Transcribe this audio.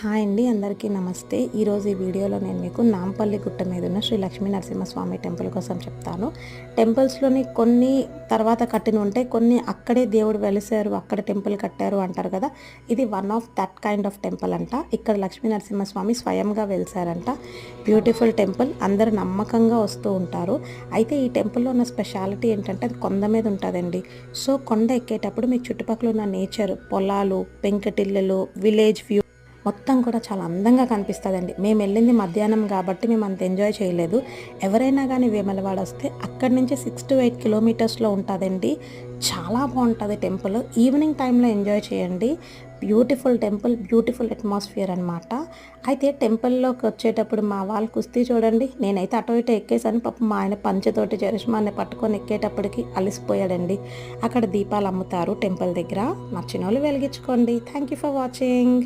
Hi అండి, అందరికీ నమస్తే. ఈరోజు ఈ వీడియోలో నేను మీకు నాంపల్లి గుట్ట మీద ఉన్న శ్రీ లక్ష్మీ నరసింహస్వామి టెంపుల్ కోసం చెప్తాను. టెంపుల్స్లోని కొన్ని తర్వాత కట్టిన ఉంటాయి, కొన్ని అక్కడే దేవుడు వెలిసారు, అక్కడ టెంపుల్ కట్టారు అంటారు కదా. ఇది one of that kind of temple అంట. ఇక్కడ లక్ష్మీ నరసింహస్వామి స్వయంగా వెలిసారంట. బ్యూటిఫుల్ టెంపుల్, అందరూ నమ్మకంగా వస్తూ ఉంటారు. అయితే ఈ టెంపుల్లో ఉన్న స్పెషాలిటీ ఏంటంటే అది కొండ మీద ఉంటుందండి. సో కొండ ఎక్కేటప్పుడు మీకు చుట్టుపక్కల ఉన్న నేచర్, పొలాలు, పెంకటిల్లులు, విలేజ్ వ్యూ మొత్తం కూడా చాలా అందంగా కనిపిస్తుందండి. మేము వెళ్ళింది మధ్యాహ్నం కాబట్టి మేము అంత ఎంజాయ్ చేయలేదు. ఎవరైనా కానీ వేములవాడ వస్తే అక్కడి నుంచి 6 to 8 కిలోమీటర్స్లో ఉంటుందండి. చాలా బాగుంటుంది టెంపుల్. ఈవినింగ్ టైంలో ఎంజాయ్ చేయండి. బ్యూటిఫుల్ టెంపుల్, బ్యూటిఫుల్ అట్మాస్ఫియర్ అనమాట. అయితే టెంపుల్లోకి వచ్చేటప్పుడు మా వాళ్ళు కుస్తీ చూడండి. నేనైతే అటు ఇటు ఎక్కేసాను. పాపం మా ఆయన పంచెతోటి చరిష్మాన్ని పట్టుకొని ఎక్కేటప్పటికి అలసిపోయాడండి. అక్కడ దీపాలు అమ్ముతారు టెంపుల్ దగ్గర. నచ్చిన వాళ్ళు వెలిగించుకోండి. Thank you for watching.